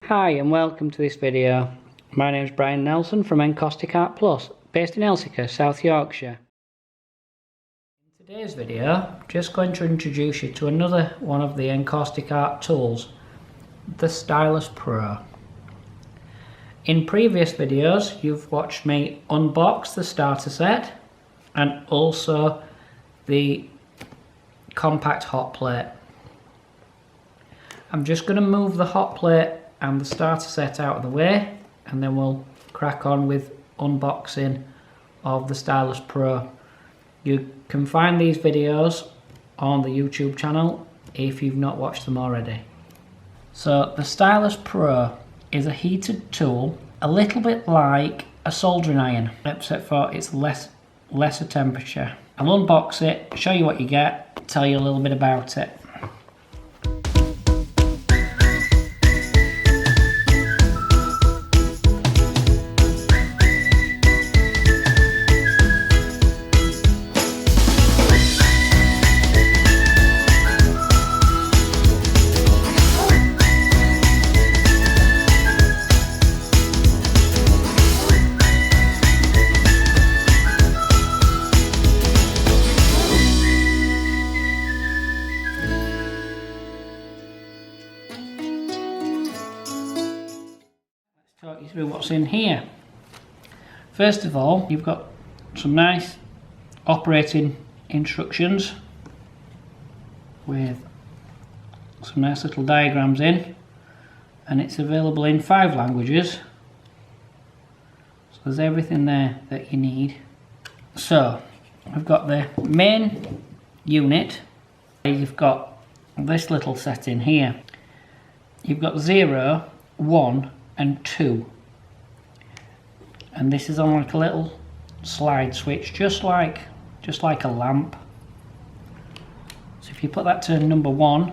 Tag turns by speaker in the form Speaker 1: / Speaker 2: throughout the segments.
Speaker 1: Hi and welcome to this video. My name is Brian Nelson from Encaustic Art Plus, based in Elsecar, South Yorkshire. In today's video, I'm just going to introduce you to another one of the Encaustic Art tools, the Stylus Pro. In previous videos, you've watched me unbox the starter set and also the compact hot plate. I'm just going to move the hot plate and the starter set out of the way, and then we'll crack on with unboxing of the Stylus Pro. You can find these videos on the YouTube channel if you've not watched them already. So the Stylus Pro is a heated tool, a little bit like a soldering iron, except for it's lesser temperature. I'll unbox it, show you what you get, tell you a little bit about it. Talk you through what's in here. First of all, you've got some nice operating instructions with some nice little diagrams in, and it's available in 5 languages, so there's everything there that you need. So we've got the main unit. You've got this little setting here. You've got 0, 1 and 2, and this is on like a little slide switch, just like a lamp. So if you put that to number 1,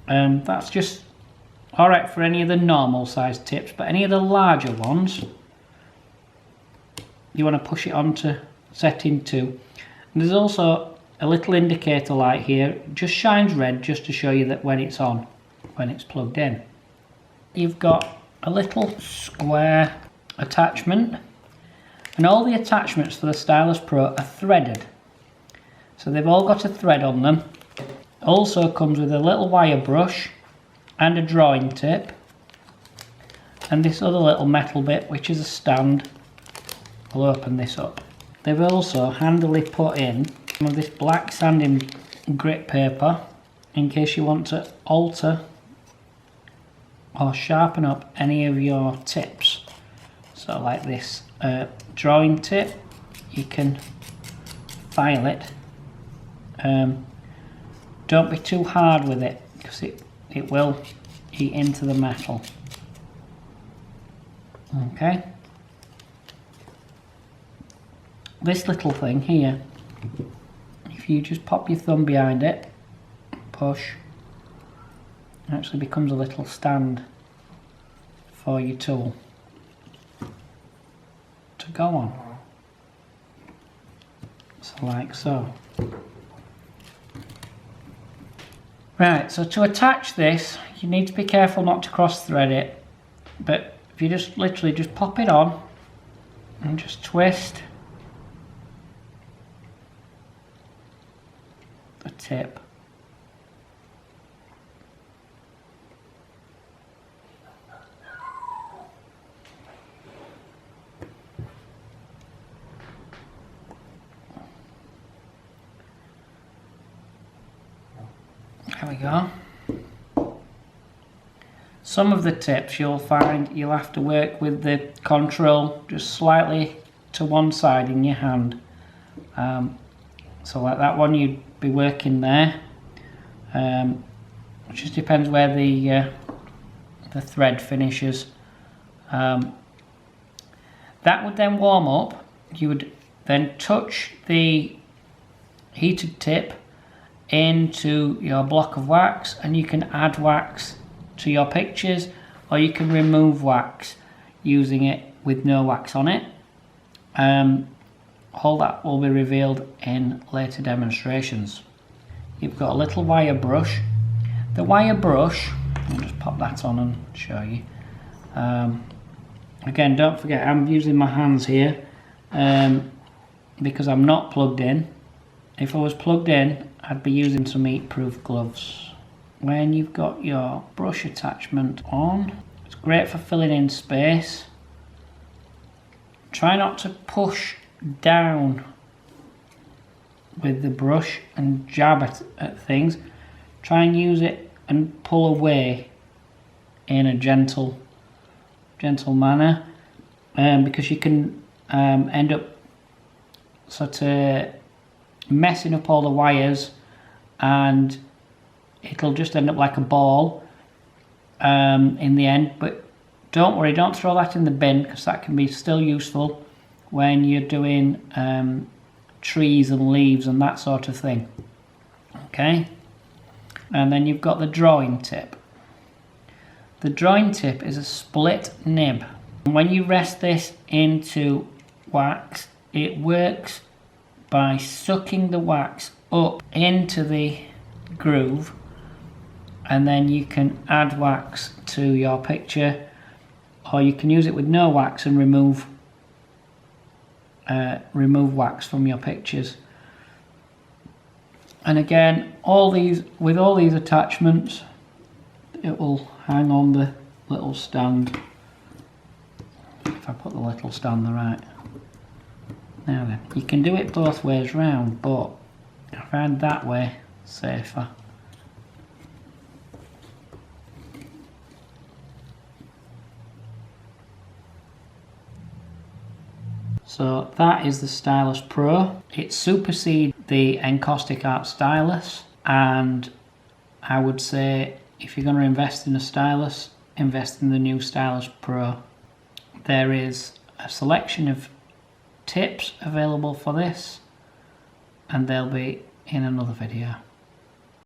Speaker 1: that's just alright for any of the normal sized tips, but any of the larger ones you want to push it on to setting 2. And there's also a little indicator light here, it just shines red just to show you that when it's on, when it's plugged in. You've got a little square attachment, and all the attachments for the Stylus Pro are threaded, so they've all got a thread on them. Also comes with a little wire brush and a drawing tip, and this other little metal bit which is a stand. I'll open this up. They've also handily put in some of this black sanding grit paper in case you want to alter or sharpen up any of your tips. So like this drawing tip, you can file it. Don't be too hard with it because it will eat into the metal. Okay. This little thing here, if you just pop your thumb behind it, push, it actually becomes a little stand for your tool to go on. So like so. Right, so to attach this, you need to be careful not to cross thread it, but if you just literally just pop it on and just twist the tip. There we go. Some of the tips you'll find you'll have to work with the control just slightly to one side in your hand. So like that one, you'd be working there. It just depends where the thread finishes. That would then warm up. You would then touch the heated tip into your block of wax, and you can add wax to your pictures, or you can remove wax using it with no wax on it. All that will be revealed in later demonstrations. You've got a little wire brush. The wire brush, I'll just pop that on and show you. Again, don't forget I'm using my hands here because I'm not plugged in. If I was plugged in, I'd be using some heat-proof gloves. When you've got your brush attachment on, it's great for filling in space. Try not to push down with the brush and jab at things. Try and use it and pull away in a gentle manner, because you can end up sort of messing up all the wires and it'll just end up like a ball in the end. But don't worry, don't throw that in the bin, because that can be still useful when you're doing trees and leaves and that sort of thing. Okay, and then you've got the drawing tip. The drawing tip is a split nib. When you rest this into wax, it works by sucking the wax up into the groove, and then you can add wax to your picture, or you can use it with no wax and remove wax from your pictures. And again, with all these attachments, it will hang on the little stand. If I put the little stand there, right. Now then, you can do it both ways round, but I find that way safer. So that is the Stylus Pro. It supersedes the Encaustic Art Stylus, and I would say if you're going to invest in a stylus, invest in the new Stylus Pro. There is a selection of tips available for this, and they'll be in another video.